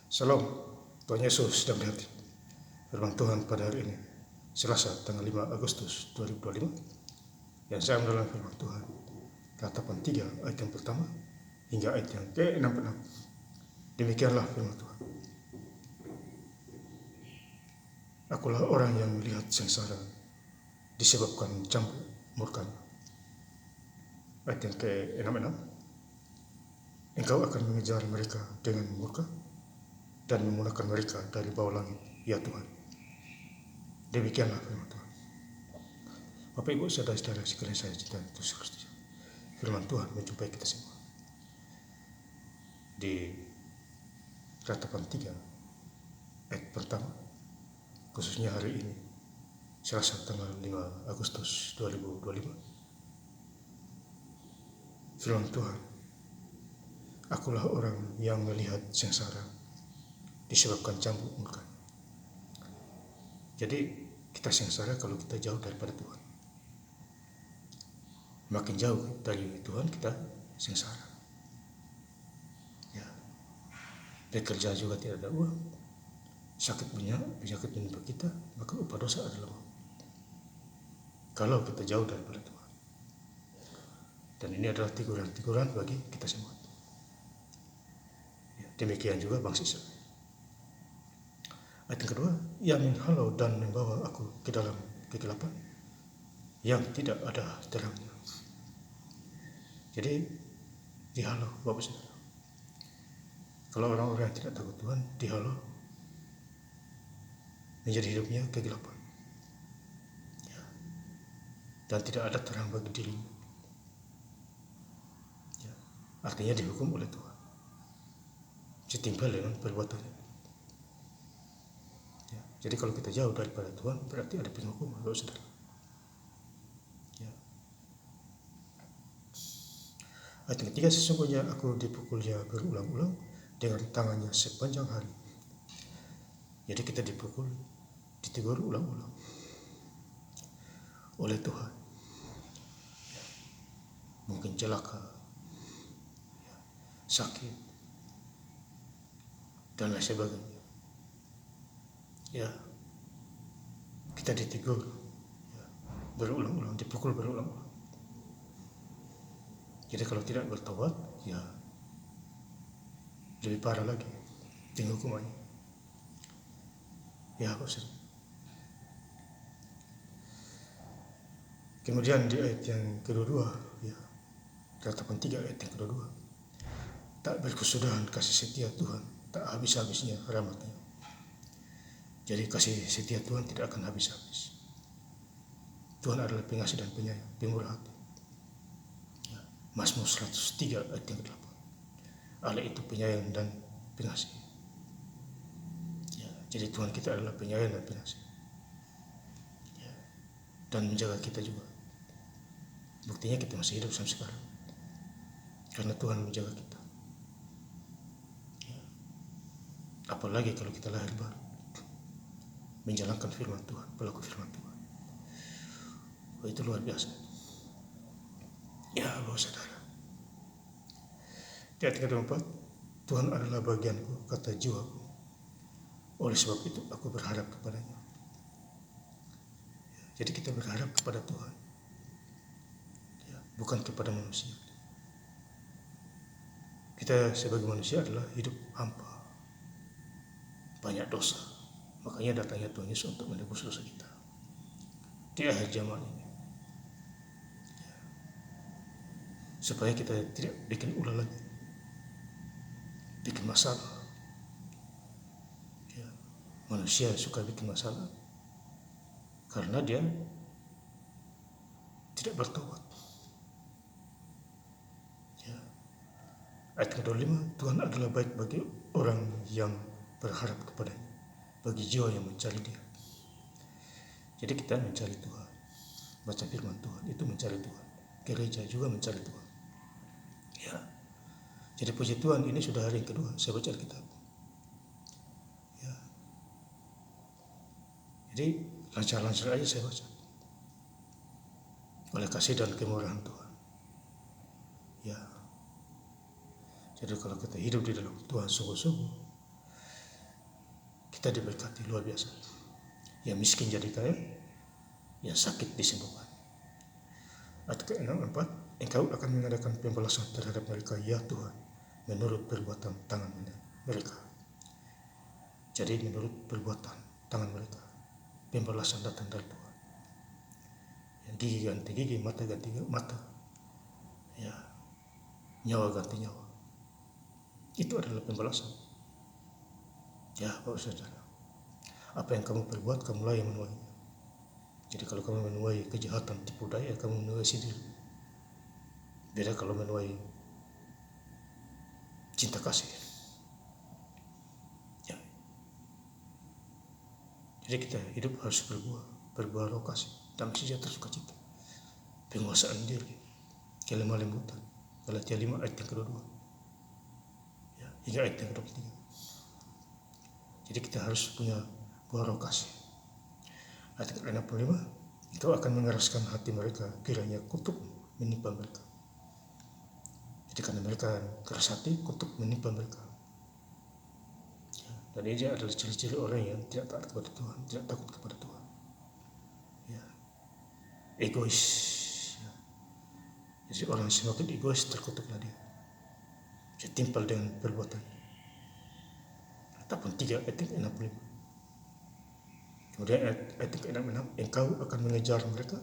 Shalom, Tuhan Yesus sedang di hati. Firman Tuhan pada hari ini, Selasa tanggal 5 Agustus 2025, yang saya mendalam firman Tuhan, Ratapan 3 ayat yang pertama hingga ayat yang ke-66. Demikianlah firman Tuhan. Akulah orang yang melihat sengsara disebabkan cambuk murkanya. Ayat yang ke-66. Engkau akan mengejar mereka dengan murka dan memunahkan mereka dari bawah langit, ya Tuhan. Demikianlah firman Tuhan. Bapak Ibu saudara-saudara sekalian saya cinta Yesus Kristus, firman Tuhan menjumpai kita semua di Ratapan 3 ayat pertama, khususnya hari ini Selasa tanggal 5 Agustus 2025. Firman Tuhan, akulah orang yang melihat sengsara disebabkan cambuk murka. Jadi kita sengsara kalau kita jauh daripada Tuhan. Makin jauh dari Tuhan kita sengsara. Ya, bekerja juga tidak ada uang, sakit penyakit menimpa kita, maka upah dosa adalah maut. Kalau kita jauh daripada Tuhan. Dan ini adalah teguran-teguran bagi kita semua. Ya, demikian juga bangsa Israel. Ayat yang kedua, ia menghalau dan membawa aku ke dalam kegelapan yang tidak ada terangnya. Jadi dihalau, Bapak Saudara. Kalau orang-orang yang tidak takut Tuhan dihalau, menjadi hidupnya kegelapan. Ya. Dan tidak ada terang bagi dirinya. Ya. Artinya dihukum oleh Tuhan. Setimpal dengan perbuatannya. Ya. Jadi kalau kita jauh daripada Tuhan, berarti ada penghukuman, Bapak Saudara. Ya. Ayat yang ketiga, sesungguhnya aku dipukulnya berulang-ulang dengan tangannya sepanjang hari. Jadi kita dipukul, ditegur ulang-ulang oleh Tuhan. Ya. Mungkin celaka, ya, sakit, dan lain sebagainya. Ya, kita ditegur, ya, berulang-ulang, dipukul berulang-ulang. Jadi kalau tidak bertobat, ya lebih parah lagi tinggal hukumannya. Ya, Bapak. Kemudian di ayat yang kedua, ya, Ratapan 3 ayat yang kedua, tak berkesudahan kasih setia Tuhan, tak habis-habisnya rahmatnya. Jadi kasih setia Tuhan tidak akan habis-habis. Tuhan adalah pengasih dan penyayang, pemurah hati. Ya, Mazmur 103 ayat yang ke-8. Allah itu penyayang dan pengasih. Ya, jadi Tuhan kita adalah penyayang dan pengasih. Ya, dan menjaga kita juga. Buktinya kita masih hidup sampai sekarang. Karena Tuhan menjaga kita. Ya. Apalagi kalau kita lahir baru, menjalankan firman Tuhan, pelaku firman Tuhan. Oh, itu luar biasa. Ya, Bapak Saudara. Di ayat ke-4, Tuhan adalah bagianku, kata jiwaku. Oleh sebab itu aku berharap kepadanya. Ya, jadi kita berharap kepada Tuhan, ya, bukan kepada manusia. Kita sebagai manusia adalah hidup hampa, banyak dosa. Makanya datangnya Tuhan Yesus untuk menebus dosa kita di akhir zaman ini, ya, supaya kita tidak bikin ulah lagi, bikin masalah. Ya, manusia suka bikin masalah karena dia tidak bertobat. Ya. Ayat ke-25, Tuhan adalah baik bagi orang yang berharap kepadanya, bagi jiwa yang mencari Dia. Jadi kita mencari Tuhan, baca firman Tuhan itu mencari Tuhan. Gereja juga mencari Tuhan. Ya. Jadi puji Tuhan, ini sudah hari yang kedua saya baca Alkitab. Ya. Jadi lancar-lancar aja saya baca. Oleh kasih dan kemurahan Tuhan. Ya. Jadi kalau kita hidup di dalam Tuhan sungguh-sungguh, kita diberkati luar biasa. Yang miskin jadi kaya, yang sakit disembuhkan. Ayat ke-6, Engkau akan mengadakan pembalasan terhadap mereka, ya Tuhan, menurut perbuatan tangan mereka. Jadi menurut perbuatan tangan mereka, pembalasan datang dari Tuhan. Yang gigi ganti gigi, mata ganti mata, ya, nyawa ganti nyawa. Itu adalah pembalasan. Ya, Bapak Saudara, apa yang kamu perbuat, kamulah yang menuainya. Jadi kalau kamu menuai kejahatan, tipu daya, kamu menuai sendiri. Beda kalau menuai cinta kasih. Ya. Jadi kita hidup harus berbuah roh kasih, damai sejahtera, sukacita, penguasaan diri, kelemah lembutan. Galatia 5 ayat yang kedua, ya, hingga ayat yang ke-23. Jadi kita harus punya buah roh kasih. Ayat ke-65, Engkau akan mengeraskan hati mereka, kiranya kutuk menimpa mereka. Jadi karena mereka keras hati, kutuk menimpa mereka. Ya, dan ini adalah ciri-ciri orang yang tidak taat kepada Tuhan, tidak takut kepada Tuhan. Ya, egois. Ya. Jadi orang yang semakin egois, terkutuklah dia. Dia timpal dengan perbuatannya. Ataupun 3 ayat 65. Kemudian ayat 66, Engkau akan mengejar mereka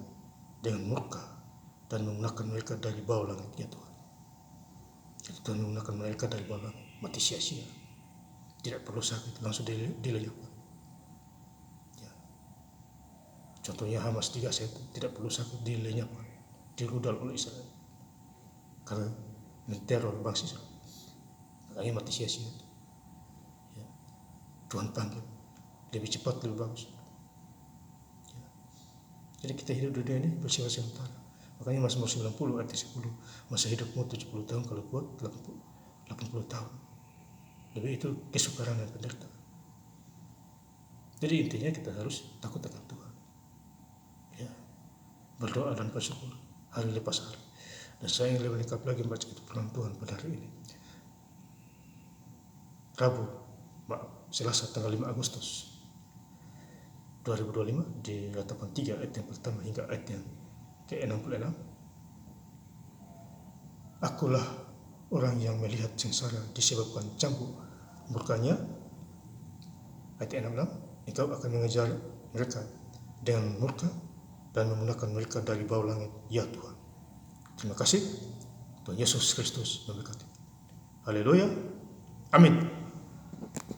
dengan murka dan menggunakan mereka dari bawah langit, ya Tuhan. Jadi Tuhan menggunakan mereka dari bawah langit, mati sia-sia, tidak perlu sakit, langsung dilenyapkan. Ya. Contohnya Hamas di Gaza itu tidak perlu sakit, dilenyapkan, dirudal oleh Israel karena menteror bangsa Israel. Makanya mati sia-sia. Ya. Tuhan panggil lebih cepat, lebih bagus. Jadi kita hidup di dunia ini bersifat sementara. Makanya Mazmur 90 ayat 10, masa hidupmu 70 tahun, kalau kuat 80 tahun. Lebih itu kesukaran dan penderitaan. Jadi intinya kita harus takut akan Tuhan. Ya, berdoa dan bersyukur hari lepas hari. Dan saya ingin lebih lengkap lagi membaca itu firman Tuhan pada hari ini. Selasa tanggal 5 Agustus 2025 di ratapan 3 ayat yang pertama hingga ayat yang ke-66. Akulah orang yang melihat sengsara disebabkan cambuk murkanya. Ayat 66, Engkau akan mengejar mereka dengan murka dan menggunakan mereka dari bawah langit, ya Tuhan. Terima kasih. Tuhan Yesus Kristus memberkati. Haleluya. Amin.